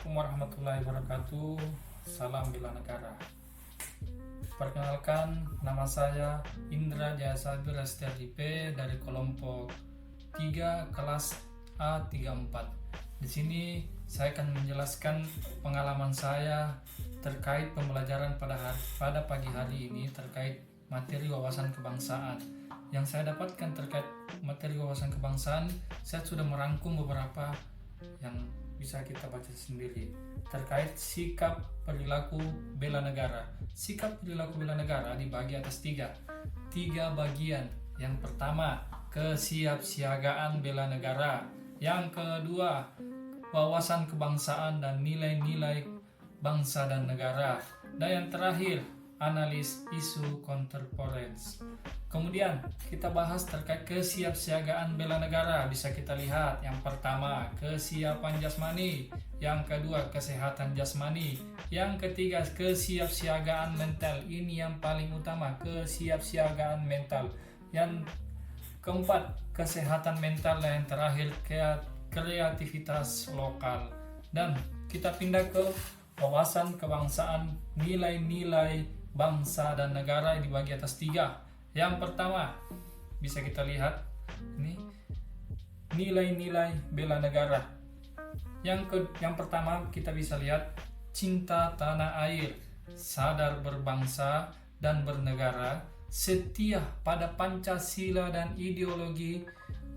Assalamualaikum warahmatullahi wabarakatuh. Salam bela negara. Perkenalkan, nama saya Indra Jaya Sabir STRIP dari kelompok 3 kelas A34. Di sini saya akan menjelaskan pengalaman saya terkait pembelajaran pada pagi hari ini terkait materi wawasan kebangsaan. Yang saya dapatkan terkait materi wawasan kebangsaan, saya sudah merangkum beberapa yang bisa kita baca sendiri terkait sikap perilaku bela negara. Sikap perilaku bela negara dibagi atas tiga bagian. Yang pertama, kesiapsiagaan bela negara. Yang kedua, wawasan kebangsaan dan nilai-nilai bangsa dan negara. Dan yang terakhir, analis isu kontemporer. Kemudian kita bahas terkait kesiapsiagaan bela negara. Bisa kita lihat, yang pertama kesiapan jasmani, yang kedua kesehatan jasmani, yang ketiga kesiapsiagaan mental. Ini yang paling utama, kesiapsiagaan mental. Yang keempat kesehatan mental, dan yang terakhir kreativitas lokal. Dan kita pindah ke wawasan kebangsaan, nilai-nilai bangsa dan negara yang dibagi atas tiga. Yang pertama bisa kita lihat ini nilai-nilai bela negara. Yang pertama kita bisa lihat cinta tanah air, sadar berbangsa dan bernegara, setia pada Pancasila dan ideologi,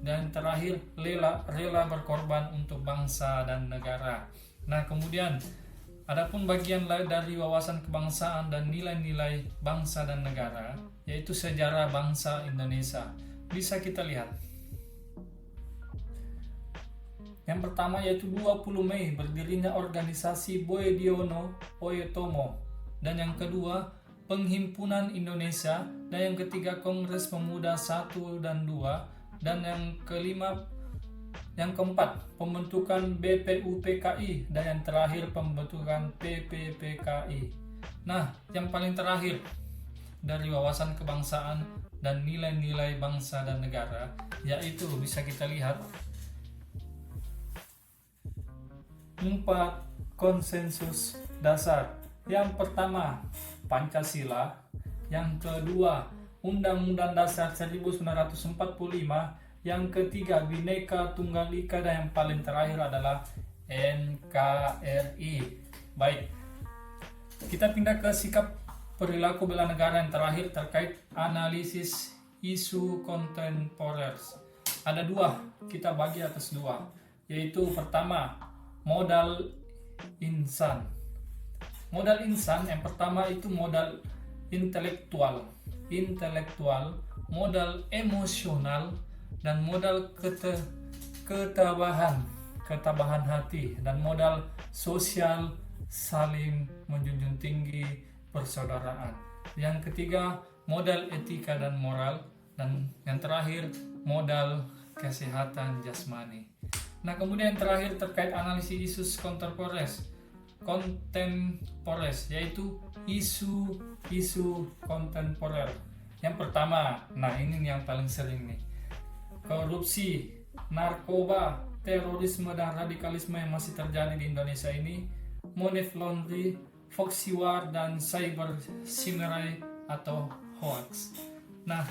dan terakhir rela berkorban untuk bangsa dan negara. Nah, kemudian adapun bagian lain dari wawasan kebangsaan dan nilai-nilai bangsa dan negara, yaitu sejarah bangsa Indonesia. Bisa kita lihat. Yang pertama yaitu 20 Mei berdirinya organisasi Boediono Oyetomo. Dan yang kedua, Penghimpunan Indonesia. Dan yang ketiga, Kongres Pemuda 1 dan 2. Dan yang keempat, pembentukan BPUPKI, dan yang terakhir pembentukan PPPKI. Nah, yang paling terakhir dari wawasan kebangsaan dan nilai-nilai bangsa dan negara, yaitu bisa kita lihat 4 konsensus dasar. Yang pertama, Pancasila. Yang kedua, Undang-Undang Dasar 1945. Yang ketiga, Bhinneka Tunggal Ika, dan yang paling terakhir adalah NKRI. Baik, kita pindah ke sikap perilaku bela negara yang terakhir terkait analisis isu kontemporer. Ada dua, kita bagi atas dua, yaitu pertama, modal insan. Modal insan yang pertama itu modal intelektual, modal emosional, dan modal ketabahan hati, dan modal sosial saling menjunjung tinggi persaudaraan. Yang ketiga, modal etika dan moral, dan yang terakhir modal kesehatan jasmani. Nah, kemudian yang terakhir terkait analisis isu kontemporer, yaitu isu kontemporer. Yang pertama, nah ini yang paling sering nih, korupsi, narkoba, terorisme dan radikalisme yang masih terjadi di Indonesia ini, money laundering, proxy war, dan cyber simirai atau hoax. Nah,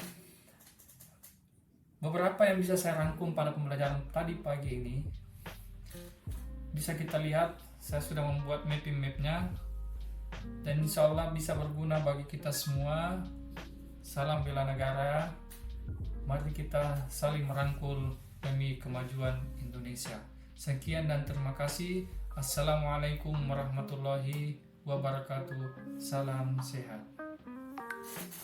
beberapa yang bisa saya rangkum pada pembelajaran tadi pagi ini, bisa kita lihat, saya sudah membuat mapnya, dan insya Allah bisa berguna bagi kita semua. Salam bela negara. Mari kita saling merangkul demi kemajuan Indonesia. Sekian dan terima kasih. Assalamualaikum warahmatullahi wabarakatuh. Salam sehat.